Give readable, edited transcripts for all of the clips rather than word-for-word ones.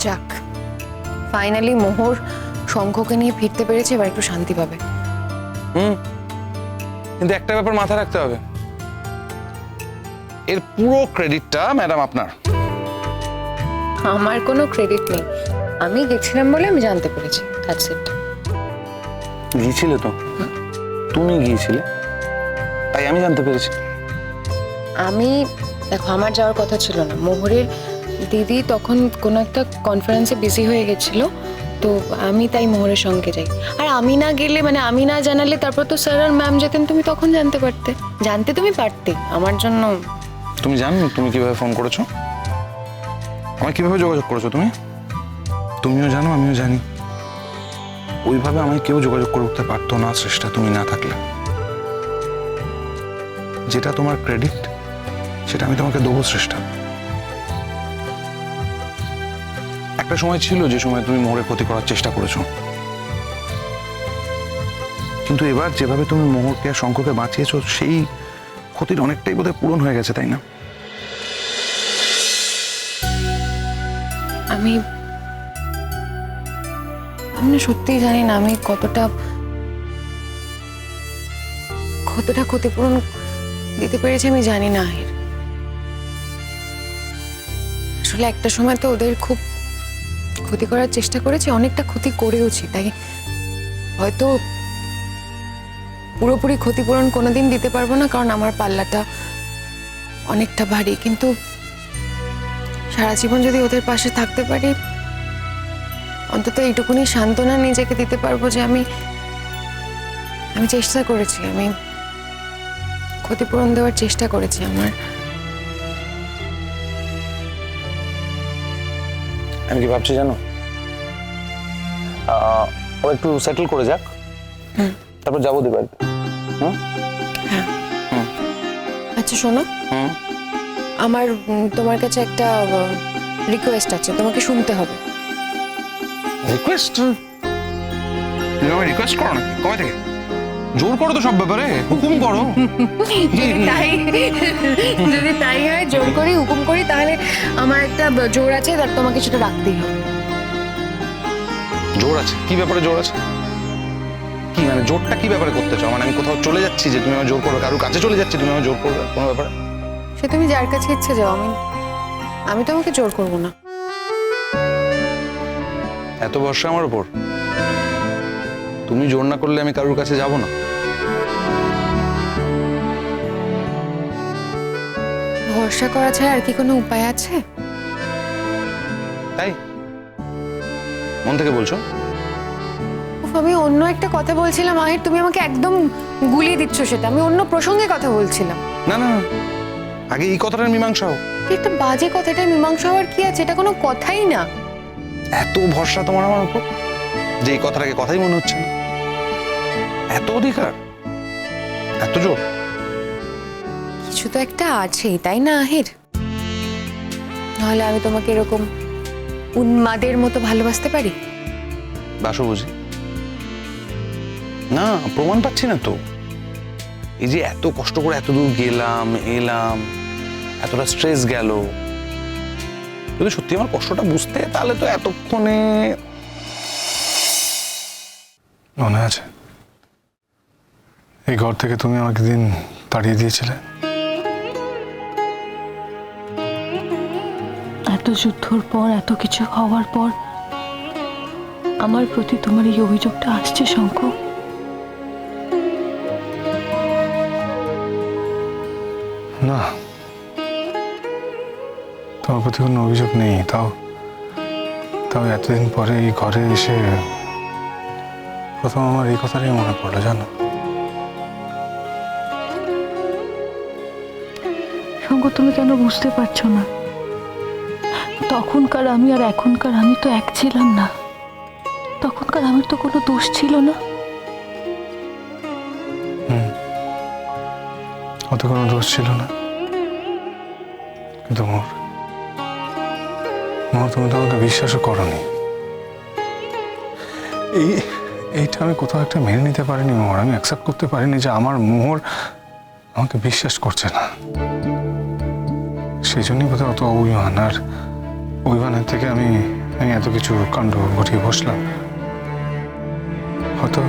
যাক, ফাইনালি মোহর শঙ্খকে নিয়ে ফিরতে পেরেছে, এবার একটু শান্তি পাবে। কিন্তু একটা ব্যাপার মাথায় রাখতে হবে, এর পুরো ক্রেডিটটা ম্যাডাম আপনার। আমার কোনো ক্রেডিট নেই, আমি গেছিলাম বলে আমি জানতে পেরেছি, দ্যাটস ইট। গিয়েছিলে তো, তুমি গিয়েছিলে তাই আমি জানতে পেরেছি। আমি দেখো, আমার যাওয়ার কথা ছিল না, মোহরের দিদি তখন কোনো একটা কনফারেন্সে বিজি হয়ে গেছিল, তো আমি তাই মোহরের সঙ্গে যাই। আর আমি না গেলে, মানে আমি না জানালে তারপর তো স্যার আর ম্যাম যেতেন, তুমি তখন জানতে পারতে, জানতে তুমি পারতে আমার জন্য। তুমি জানো তুমি কিভাবে ফোন করেছো, আমায় কিভাবে যোগাযোগ করেছো তুমি? তুমিও জানো আমিও জানি, ওইভাবে আমায় কেউ যোগাযোগ করে উঠতে পারতো না চেষ্টা তুমি না থাকলে। যেটা তোমার ক্রেডিট সেটা আমি তোমাকে দেবো শ্রেষ্ঠা। একটা সময় ছিল যে সময় তুমি মোহরের ক্ষতি করার চেষ্টা করেছো, কিন্তু এবার যেভাবে তুমি মোহরকে আর শঙ্খকে বাঁচিয়েছো সেই ক্ষতির অনেকটাই বোধহয় পূরণ হয়ে গেছে, তাই না? আমি না সত্যিই জানি না আমি কতটা ক্ষতিপূরণ দিতে পেরেছি, আমি জানি না। আসলে একটা সময় তো ওদের খুব ক্ষতি করার চেষ্টা করেছি, অনেকটা ক্ষতি করেওছি, তাই হয়তো পুরোপুরি ক্ষতিপূরণ কোনোদিন দিতে পারবো না, কারণ আমার পাল্লাটা অনেকটা ভারী। কিন্তু সারা জীবন যদি ওদের পাশে থাকতে পারি, অন্তত এইটুকুনি সান্ত্বনা নিজেকে দিতে পারবো যে আমি চেষ্টা করেছি, আমি ক্ষতিপূরণ দেওয়ার চেষ্টা করেছি আমার। আমি কি ভাবছি জানো, ও একটু সেটেল করে যাক, তারপর যাবো দিবাড়িতে। আচ্ছা শোনো, আমার তোমার কাছে একটা রিকোয়েস্ট আছে, তোমাকে শুনতে হবে। রিকোয়েস্ট? তুমি আমায় রিকোয়েস্ট করো নাকি? কবে থেকে? জোর করো তো সব ব্যাপারে, হুকুম করো। যদি তাই হয়, জোর করি হুকুম করি, তাহলে আমার একটা জোর আছে, তার তোমাকে সেটা রাখতেই হবে। জোর আছে? কি ব্যাপারে জোর আছে? কি মানে জোরটা কি ব্যাপারে করতে চাও? মানে আমি কোথাও চলে যাচ্ছি যে তুমি আমার জোর করবে, কারোর কাছে চলে যাচ্ছি তুমি আমার জোর করবে, কোনো ব্যাপারে? সে তুমি যার কাছে ইচ্ছে যাও, আমি তোমাকে জোর করবো না। এত ভরসা আমার উপর? তুমি জোর না করলে আমি কারোর কাছে যাব না। ভরসা করা ছাড়া আর কি কোনো উপায় আছে? তাই মন থেকে বলছো? উফ, আমি অন্য একটা কথা বলছিলাম মাহির, তুমি আমাকে একদম গুলিয়ে দিচ্ছ সেটা। আমি অন্য প্রসঙ্গে কথা বলছিলাম। না না না, আগে এই কথাটার মীমাংসা হোক। একটা বাজে কথাটা মীমাংসা হওয়ার কি আছে? এটা কোনো কথাই না। এত ভরসা তোমার আমার উপর যে এই কথাটাকে কথাই মনে হচ্ছে না? এত অধিকার, এত জোর? কিছু তো একটা আছেই, তাই না আহির? নাহলে আমি তোমাকে এরকম উন্মাদের মতো ভালোবাসতে পারি? বাসো বুঝি? না, প্রমাণ পাচ্ছি না তো। এই যে এত কষ্ট করে এত দূর গেলাম এলাম, এতটা স্ট্রেস গেল, যদি সত্যি আমার কষ্টটা বুঝতে তাহলে তো এতক্ষণে। মনে আছে এই ঘর থেকে তুমি আমাকে দিন তাড়িয়ে দিয়েছিলে? এত যুদ্ধর পর, এত কিছু হওয়ার পর আমার প্রতি তোমার এই অভিযোগটা আসছে শঙ্খ? না, তোমার প্রতি কোনো অভিযোগ নেই। তাও এতদিন পরে এই ঘরে এসে প্রথম আমার এই কথাটাই মনে পড়লো, জানো? শঙ্খ, তুমি কেন বুঝতে পারছো না? তখনকার আমি আর এখনকার আমি তো এক ছিলাম না। তখনকার আমার তো কোনো দোষ ছিল না। অত কোনো দোষ ছিল না, কিন্তু মোর তুমি তো আমাকে বিশ্বাসও করনি। এইটা আমি কোথাও একটা মেনে নিতে পারিনি মোহর। আমি অ্যাকসেপ্ট করতে পারিনি যে আমার মোহর আমাকে বিশ্বাস করছে না। সেই জন্যই বোধহয় অত অভিমান, আর অভিমানের থেকে আমি আমি এত কিছু কাণ্ড ঘটিয়ে বসলাম। হয়তো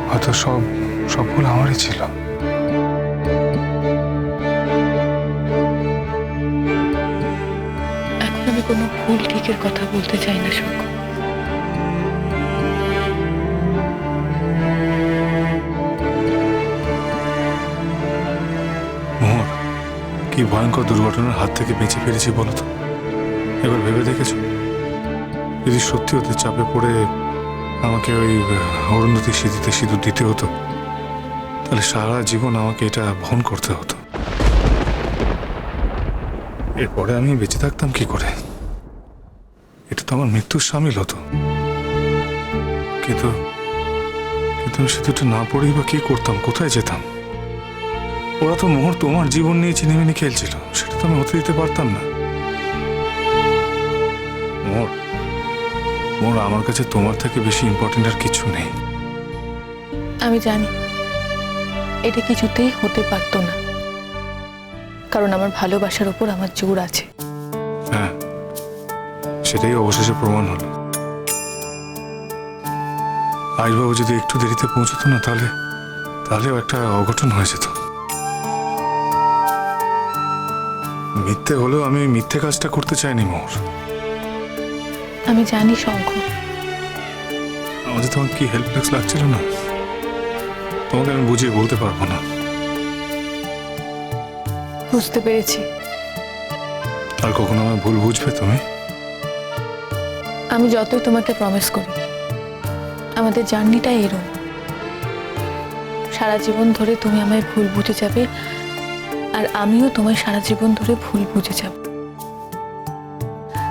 হয়তো সব ভুল আমারই ছিল। এখন আমি কোনো ভুল ঠিকের কথা বলতে চাই না শঙ্কর। মোহর, কি ভয়ঙ্কর দুর্ঘটনার হাত থেকে বেঁচে ফিরেছি বলো তো। এবার ভেবে দেখেছো, যদি সত্যি ওদের চাপে পড়ে আমাকে ওই অরুন্ধতী স্মৃতিতে সিঁদুর দিতে হতো, তাহলে সারা জীবন আমাকে এটা বহন করতে হতো। এরপরে আমি বেঁচে থাকতাম কি করে? এটা তো আমার মৃত্যুর সামিল হতো। কিন্তু কিন্তু আমি সিঁদুরটা না পড়েই বা কি করতাম, কোথায় যেতাম? ওরা তো মোহর তোমার জীবন নিয়ে চিনিমিনি খেলছিল, সেটা তো আমি হতে দিতে পারতাম না। মোর আমার কাছে তোমার থেকে বেশি ইম্পর্টেন্ট আর কিছু নেই। আমি জানি এটা কিছুতেই হতে পারতো না, কারণ আমার ভালোবাসার উপর আমার জোর আছে। হ্যাঁ, সেটাই অবশেষে প্রমাণ হলো। আইসবাবু যদি একটু দেরিতে পৌঁছতো না, তাহলেও একটা অঘটন হয়ে যেত। মিথ্যে হলেও আমি ওই মিথ্যে কাজটা করতে চাইনি মোর। আমি জানি শঙ্খ, আমাদের তখন কি হেল্পলেস লাগছিল না, তোমাকে আমি বুঝিয়ে বলতে পারবো না। বুঝতে পেরেছি। আর কখনো আমার ভুল বুঝবে তুমি? আমি যতই তোমাকে প্রমিস করি, আমাদের জার্নিটা এরম। সারা জীবন ধরে তুমি আমায় ভুল বুঝে যাবে, আর আমিও তোমায় সারা জীবন ধরে ভুল বুঝে যাব।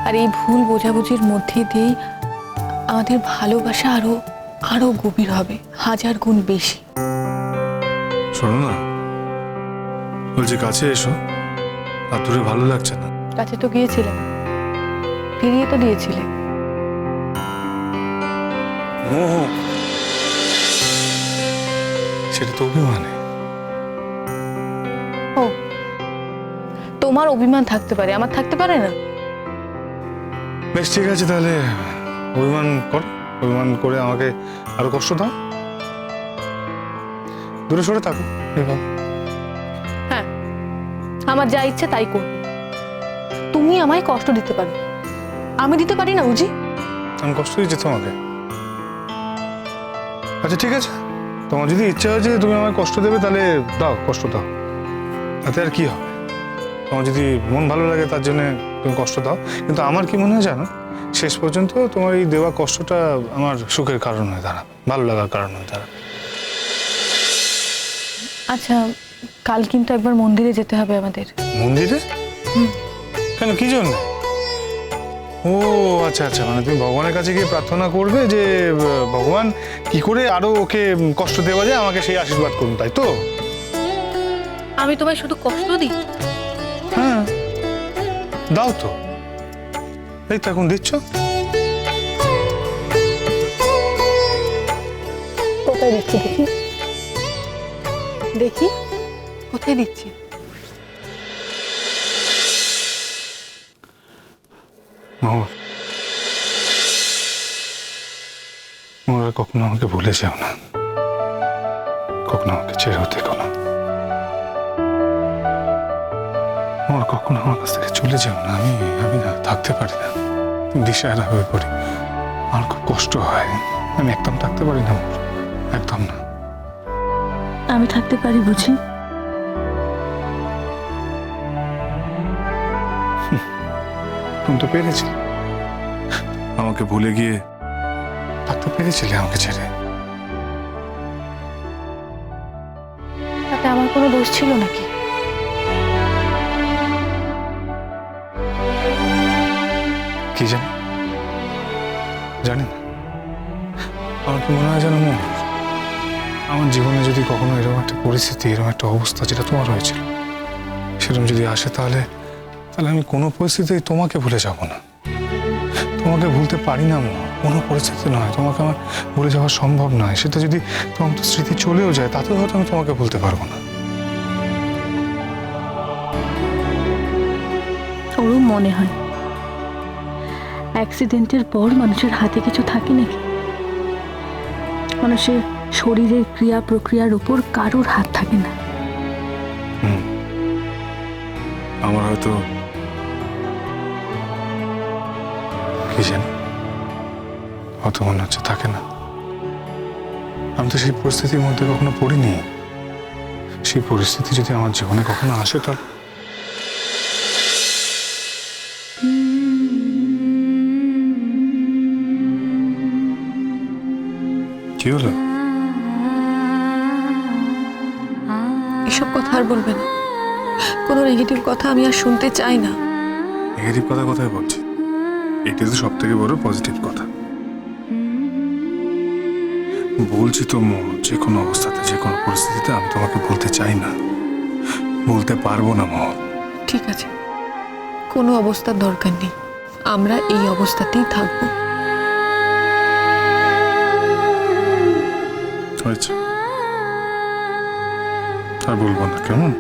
আর এই ভুল বোঝাবুঝির মধ্যে দিয়েই আমাদের ভালোবাসা আরো আরো গভীর হবে, 1000 গুণ বেশি। শোনো না, বলছি কাছে এসো, আর দূরে ভালো লাগছে না। কাছে তো গিয়েছিলাম, ফিরিয়ে তো দিয়েছিলে। সেটা তো অভিমানে। ও, তোমার অভিমান থাকতে পারে, আমার থাকতে পারে না? বেশ, ঠিক আছে, তাহলে অভিমান করে আমাকে আরো কষ্ট দাও। দূরে সরে থাকো এভাবে। হ্যাঁ, আমার যা ইচ্ছে তাই করব। তুমি আমায় কষ্ট দিতে পারো, আমি দিতে পারি না বুঝি? আমি কষ্ট দিচ্ছি তোমাকে? আচ্ছা ঠিক আছে, তোমার যদি ইচ্ছা হয় যে তুমি আমায় কষ্ট দেবে, তাহলে দাও, কষ্ট দাও। তাতে আর কি হবে? তোমার যদি মন ভালো লাগে তার জন্য তুমি কষ্ট দাও, কিন্তু আমার কি মনে হয় জানো, শেষ পর্যন্ত তোমার এই দেওয়া কষ্টটা আমার সুখের কারণ হয়ে দাঁড়াবে, ভালো লাগার কারণ হয়ে দাঁড়াবে। আচ্ছা, কাল কিন্তু একবার মন্দিরে যেতে হবে আমাদের। মন্দিরে? কেন, কি জন্য? ও আচ্ছা আচ্ছা, মানে তুমি ভগবানের কাছে গিয়ে প্রার্থনা করবে যে ভগবান কি করে আরো ওকে কষ্ট দেওয়া যায়, আমাকে সেই আশীর্বাদ করুন, তাই তো? আমি তোমায় শুধু কষ্ট দিই? হ্যাঁ, দাও তো, এই তো এখন দিচ্ছ। কোথায় দিচ্ছি দেখি, দেখি কোথায় দিচ্ছি। মোরা কখনো আমাকে ভুলে যাও না, কখনো আমাকে ছেড়েও থেকো না। মোরা কখনো আমার কাছ থেকে চলে যাও না। আমি না থাকতে পারি না, দিশাহারা হয়ে পড়ি, আমার খুব কষ্ট হয়। আমি একদম থাকতে পারি না, একদম না। আমি থাকতে পারি বুঝি? তুমি তো পেরেছিলে, আমাকে ভুলে গিয়ে থাকতে পেরেছিলে আমাকে ছেড়ে। তাতে আমার কোনো দোষ ছিল নাকি? কি জানি না, আমার কি মনে হয় জানো মোহর, আমার জীবনে যদি কখনো এরকম একটা পরিস্থিতি, এরকম একটা অবস্থা যেটা তোমার হয়েছিল, সেরকম যদি আসে, তাহলে আমি কোনো পরিস্থিতিতে তোমাকে ভুলে যাব না। তোমাকে ভুলতে পারি না মোহর, কোনো পরিস্থিতি নয়, তোমাকে আমার ভুলে যাওয়া সম্ভব নয়। সেটা যদি তোমার তো স্মৃতি চলেও যায়, তাতেও হয়তো আমি তোমাকে ভুলতে পারবো না। ওরও মনে হয়, অ্যাক্সিডেন্টের পর মানুষের হাতে কিছু থাকে নাকি? মানুষের শরীরের ক্রিয়া প্রক্রিয়ার উপর কারোর হাত থাকে না। আমার হয়তো কি জানি, হয়তো মনে হচ্ছে থাকে না। আমি তো সেই পরিস্থিতির মধ্যে কখনো পড়িনি। সেই পরিস্থিতি যদি আমার জীবনে কখনো আসে, তাহলে কি হলো? এসব কথা আর বলবে না। কোনো নেগেটিভ কথা আমি আর শুনতে চাই না। নেগেটিভ কথা কোথায় বলছি? এটাই তো সব থেকে বড় পজিটিভ কথা। বলছি তো মো, যে কোনো অবস্থাতে, যে কোনো পরিস্থিতিতে আমি তোমাকে বলতে চাই না, বলতে পারবো না মো। ঠিক আছে, কোনো অবস্থার দরকার নেই, আমরা এই অবস্থাতেই থাকবো। হয়েছে, আর বলবো না, কেমন?